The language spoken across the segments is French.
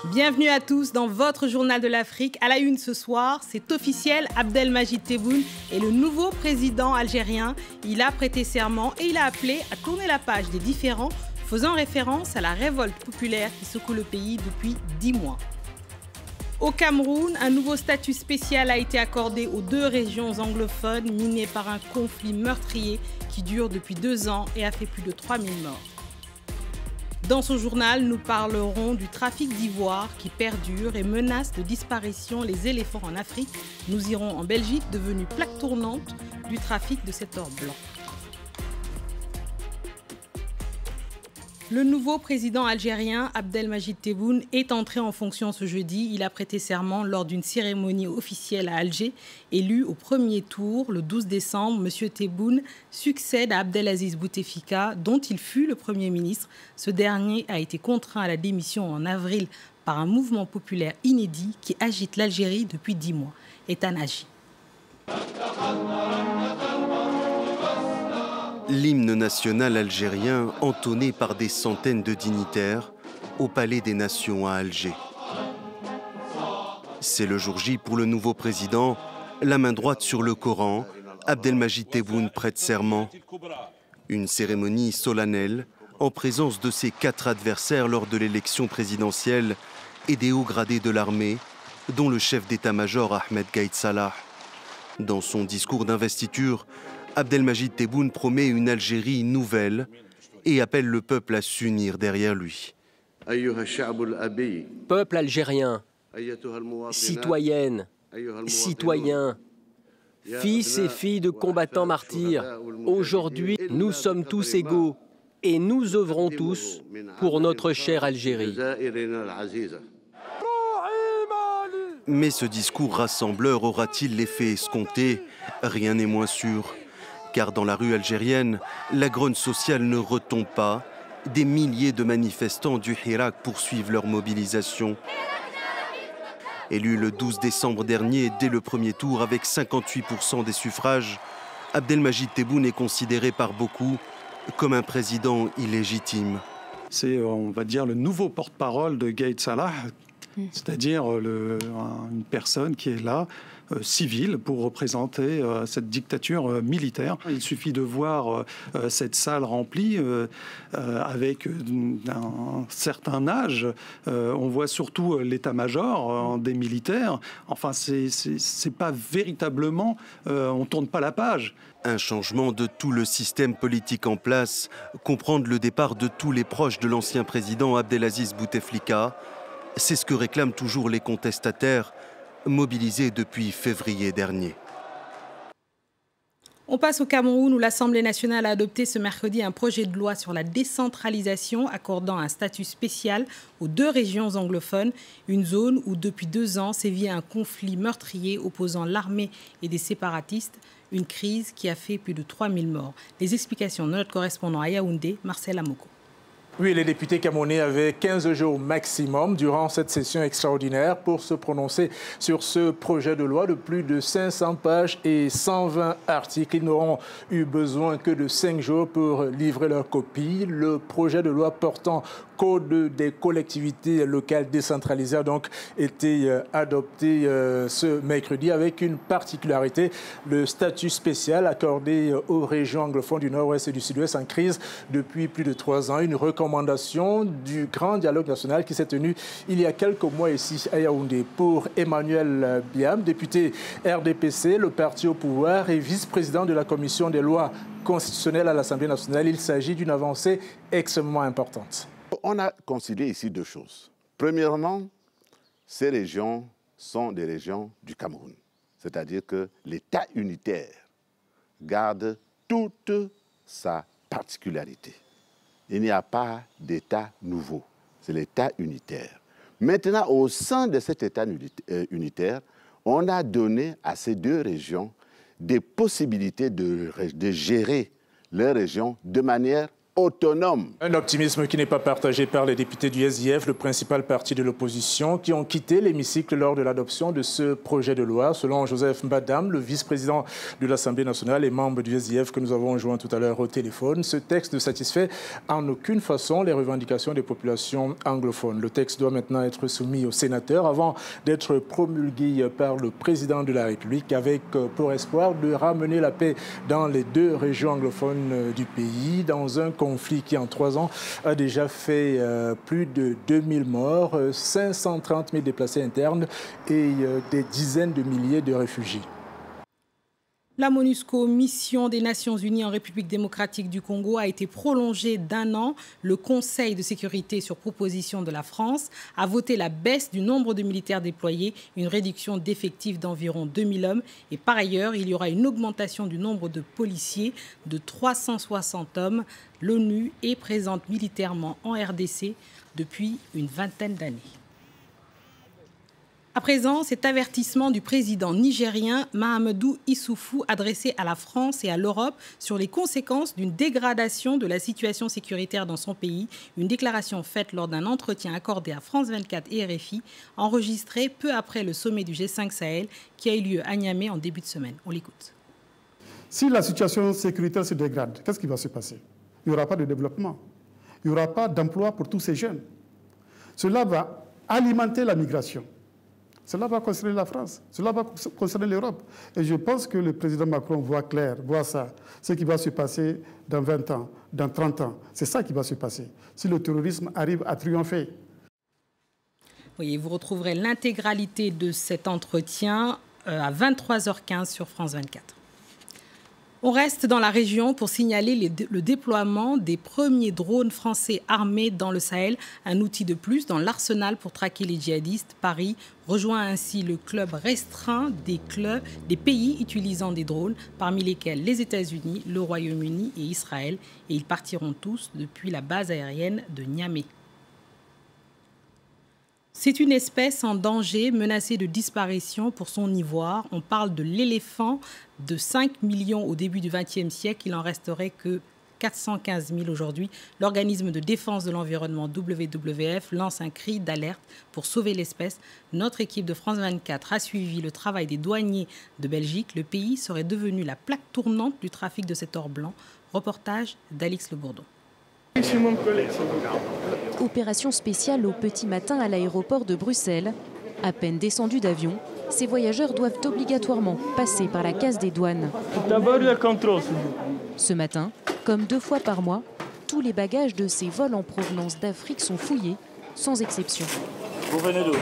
Bienvenue à tous dans votre journal de l'Afrique. À la une ce soir, c'est officiel, Abdelmajid Tebboune est le nouveau président algérien. Il a prêté serment et il a appelé à tourner la page des différends, faisant référence à la révolte populaire qui secoue le pays depuis 10 mois. Au Cameroun, un nouveau statut spécial a été accordé aux 2 régions anglophones minées par un conflit meurtrier qui dure depuis 2 ans et a fait plus de 3000 morts. Dans ce journal, nous parlerons du trafic d'ivoire qui perdure et menace de disparition les éléphants en Afrique. Nous irons en Belgique, devenue plaque tournante du trafic de cet or blanc. Le nouveau président algérien, Abdelmajid Tebboune, est entré en fonction ce jeudi. Il a prêté serment lors d'une cérémonie officielle à Alger. Élu au premier tour le 12 décembre, M. Tebboune succède à Abdelaziz Bouteflika, dont il fut le Premier ministre. Ce dernier a été contraint à la démission en avril par un mouvement populaire inédit qui agite l'Algérie depuis 10 mois. Ethan Haji. L'hymne national algérien entonné par des centaines de dignitaires au Palais des Nations à Alger. C'est le jour J pour le nouveau président. La main droite sur le Coran, Abdelmajid Tebboune prête serment. Une cérémonie solennelle en présence de ses 4 adversaires lors de l'élection présidentielle et des hauts gradés de l'armée, dont le chef d'état-major Ahmed Gaïd Salah. Dans son discours d'investiture, Abdelmajid Tebboune promet une Algérie nouvelle et appelle le peuple à s'unir derrière lui. Peuple algérien, citoyennes, citoyens, fils et filles de combattants martyrs, aujourd'hui nous sommes tous égaux et nous œuvrons tous pour notre chère Algérie. Mais ce discours rassembleur aura-t-il l'effet escompté? Rien n'est moins sûr. Car dans la rue algérienne, la grogne sociale ne retombe pas. Des milliers de manifestants du Hirak poursuivent leur mobilisation. Élu le 12 décembre dernier, dès le premier tour, avec 58% des suffrages, Abdelmajid Tebboune est considéré par beaucoup comme un président illégitime. C'est, on va dire, le nouveau porte-parole de Gaïd Salah, c'est-à-dire une personne qui est là, civile, pour représenter cette dictature militaire. Il suffit de voir cette salle remplie avec un certain âge. On voit surtout l'état-major des militaires. Enfin, c'est pas véritablement... on tourne pas la page. Un changement de tout le système politique en place, comprendre le départ de tous les proches de l'ancien président Abdelaziz Bouteflika, c'est ce que réclament toujours les contestataires, mobilisés depuis février dernier. On passe au Cameroun où l'Assemblée nationale a adopté ce mercredi un projet de loi sur la décentralisation accordant un statut spécial aux 2 régions anglophones, une zone où depuis 2 ans sévit un conflit meurtrier opposant l'armée et des séparatistes, une crise qui a fait plus de 3000 morts. Les explications de notre correspondant à Yaoundé, Marcel Amoko. Oui, les députés camerounais avaient 15 jours maximum durant cette session extraordinaire pour se prononcer sur ce projet de loi de plus de 500 pages et 120 articles. Ils n'auront eu besoin que de 5 jours pour livrer leur copie. Le projet de loi portant Code des collectivités locales décentralisées a donc été adopté ce mercredi avec une particularité, le statut spécial accordé aux régions anglophones du Nord-Ouest et du Sud-Ouest en crise depuis plus de 3 ans. Une recommandation du grand dialogue national qui s'est tenu il y a quelques mois ici à Yaoundé. Pour Emmanuel Biam, député RDPC, le parti au pouvoir et vice-président de la commission des lois constitutionnelles à l'Assemblée nationale, il s'agit d'une avancée extrêmement importante. On a considéré ici 2 choses. Premièrement, ces régions sont des régions du Cameroun. C'est-à-dire que l'État unitaire garde toute sa particularité. Il n'y a pas d'État nouveau, c'est l'État unitaire. Maintenant, au sein de cet État unitaire, on a donné à ces 2 régions des possibilités de gérer leurs régions de manière autonome. Un optimisme qui n'est pas partagé par les députés du SDF, le principal parti de l'opposition, qui ont quitté l'hémicycle lors de l'adoption de ce projet de loi. Selon Joseph Mbadam, le vice-président de l'Assemblée nationale et membre du SDF que nous avons joint tout à l'heure au téléphone, ce texte ne satisfait en aucune façon les revendications des populations anglophones. Le texte doit maintenant être soumis aux sénateurs avant d'être promulgué par le président de la République avec pour espoir de ramener la paix dans les deux régions anglophones du pays, dans un conflit qui en 3 ans a déjà fait plus de 2000 morts, 530 000 déplacés internes et des dizaines de milliers de réfugiés. La MONUSCO, mission des Nations Unies en République démocratique du Congo, a été prolongée d'1 an. Le Conseil de sécurité, sur proposition de la France, a voté la baisse du nombre de militaires déployés, une réduction d'effectifs d'environ 2000 hommes. Et par ailleurs, il y aura une augmentation du nombre de policiers de 360 hommes. L'ONU est présente militairement en RDC depuis une vingtaine d'années. À présent, cet avertissement du président nigérien Mahamadou Issoufou adressé à la France et à l'Europe sur les conséquences d'une dégradation de la situation sécuritaire dans son pays. Une déclaration faite lors d'un entretien accordé à France 24 et RFI, enregistré peu après le sommet du G5 Sahel qui a eu lieu à Niamey en début de semaine. On l'écoute. Si la situation sécuritaire se dégrade, qu'est-ce qui va se passer? Il n'y aura pas de développement. Il n'y aura pas d'emploi pour tous ces jeunes. Cela va alimenter la migration. Cela va concerner la France, cela va concerner l'Europe. Et je pense que le président Macron voit clair, voit ça, ce qui va se passer dans 20 ans, dans 30 ans. C'est ça qui va se passer, si le terrorisme arrive à triompher. Oui, vous retrouverez l'intégralité de cet entretien à 23h15 sur France 24. On reste dans la région pour signaler le déploiement des premiers drones français armés dans le Sahel, un outil de plus dans l'arsenal pour traquer les djihadistes. Paris rejoint ainsi le club restreint des pays utilisant des drones, parmi lesquels les États-Unis, le Royaume-Uni et Israël. Et ils partiront tous depuis la base aérienne de Niamey. C'est une espèce en danger, menacée de disparition pour son ivoire. On parle de l'éléphant de 5 millions au début du XXe siècle. Il n'en resterait que 415 000 aujourd'hui. L'organisme de défense de l'environnement WWF lance un cri d'alerte pour sauver l'espèce. Notre équipe de France 24 a suivi le travail des douaniers de Belgique. Le pays serait devenu la plaque tournante du trafic de cet or blanc. Reportage d'Alix Le Bourdon. Opération spéciale au petit matin à l'aéroport de Bruxelles. À peine descendus d'avion, ces voyageurs doivent obligatoirement passer par la case des douanes. Ce matin, comme 2 fois par mois, tous les bagages de ces vols en provenance d'Afrique sont fouillés, sans exception. Vous venez d'où?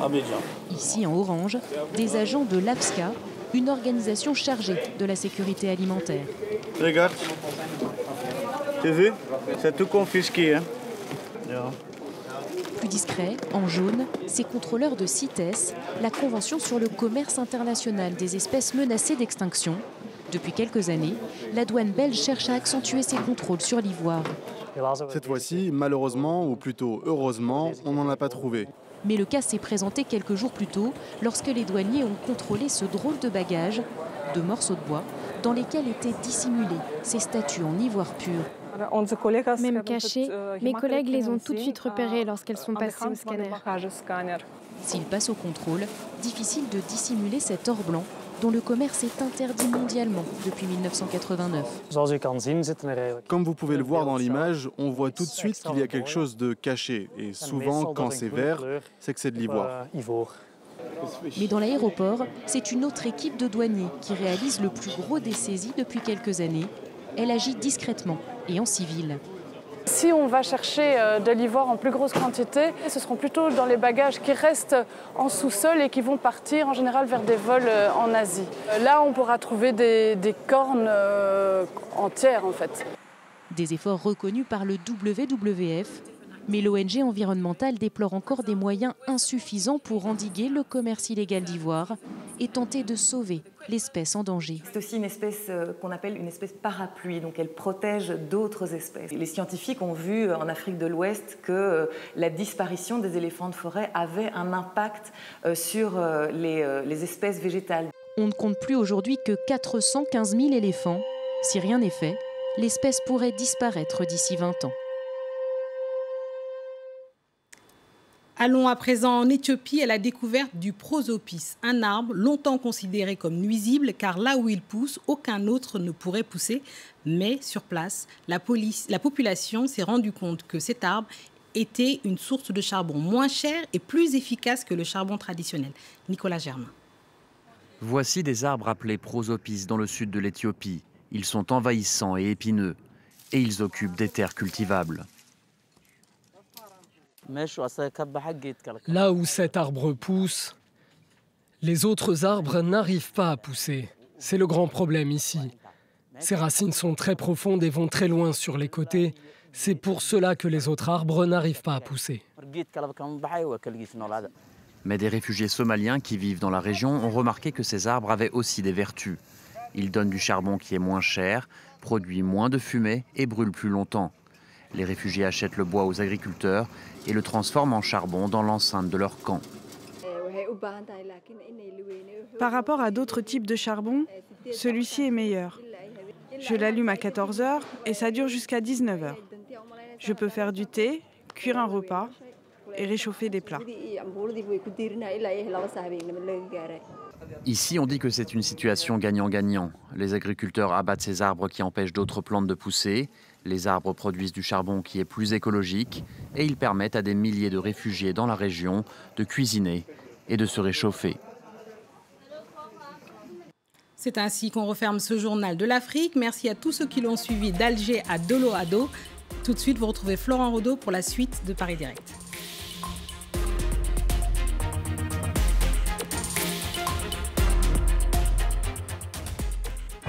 Abidjan. Ici, en orange, des agents de l'APSCA, une organisation chargée de la sécurité alimentaire. Regarde. Tu as vu? C'est tout confisqué. Hein? Plus discret, en jaune, ces contrôleurs de CITES, la Convention sur le commerce international des espèces menacées d'extinction. Depuis quelques années, la douane belge cherche à accentuer ses contrôles sur l'ivoire. Cette fois-ci, malheureusement, ou plutôt heureusement, on n'en a pas trouvé. Mais le cas s'est présenté quelques jours plus tôt, lorsque les douaniers ont contrôlé ce drôle de bagages, de morceaux de bois, dans lesquels étaient dissimulées ces statues en ivoire pur. Même cachées, mes collègues les ont tout de suite repérées lorsqu'elles sont passées au scanner. S'ils passent au contrôle, difficile de dissimuler cet or blanc dont le commerce est interdit mondialement depuis 1989. Comme vous pouvez le voir dans l'image, on voit tout de suite qu'il y a quelque chose de caché. Et souvent, quand c'est vert, c'est que c'est de l'ivoire. Mais dans l'aéroport, c'est une autre équipe de douaniers qui réalise le plus gros des saisies depuis quelques années. Elle agit discrètement et en civil. Si on va chercher de l'ivoire en plus grosse quantité, ce seront plutôt dans les bagages qui restent en sous-sol et qui vont partir en général vers des vols en Asie. Là, on pourra trouver des cornes entières en fait. Des efforts reconnus par le WWF, mais l'ONG environnementale déplore encore des moyens insuffisants pour endiguer le commerce illégal d'ivoire et tenter de sauver l'espèce en danger. C'est aussi une espèce qu'on appelle une espèce parapluie, donc elle protège d'autres espèces. Les scientifiques ont vu en Afrique de l'Ouest que la disparition des éléphants de forêt avait un impact sur les espèces végétales. On ne compte plus aujourd'hui que 415 000 éléphants. Si rien n'est fait, l'espèce pourrait disparaître d'ici 20 ans. Allons à présent en Éthiopie à la découverte du prosopis, un arbre longtemps considéré comme nuisible car là où il pousse, aucun autre ne pourrait pousser. Mais sur place, la population s'est rendue compte que cet arbre était une source de charbon moins chère et plus efficace que le charbon traditionnel. Nicolas Germain. Voici des arbres appelés prosopis dans le sud de l'Éthiopie. Ils sont envahissants et épineux et ils occupent des terres cultivables. Là où cet arbre pousse, les autres arbres n'arrivent pas à pousser. C'est le grand problème ici. Ses racines sont très profondes et vont très loin sur les côtés. C'est pour cela que les autres arbres n'arrivent pas à pousser. Mais des réfugiés somaliens qui vivent dans la région ont remarqué que ces arbres avaient aussi des vertus. Ils donnent du charbon qui est moins cher, produit moins de fumée et brûle plus longtemps. Les réfugiés achètent le bois aux agriculteurs et le transforment en charbon dans l'enceinte de leur camp. Par rapport à d'autres types de charbon, celui-ci est meilleur. Je l'allume à 14 h et ça dure jusqu'à 19 h. Je peux faire du thé, cuire un repas et réchauffer des plats. Ici, on dit que c'est une situation gagnant-gagnant. Les agriculteurs abattent ces arbres qui empêchent d'autres plantes de pousser. Les arbres produisent du charbon qui est plus écologique et ils permettent à des milliers de réfugiés dans la région de cuisiner et de se réchauffer. C'est ainsi qu'on referme ce journal de l'Afrique. Merci à tous ceux qui l'ont suivi d'Alger à Dolo Ado. Tout de suite, vous retrouvez Florent Rodeau pour la suite de Paris Direct.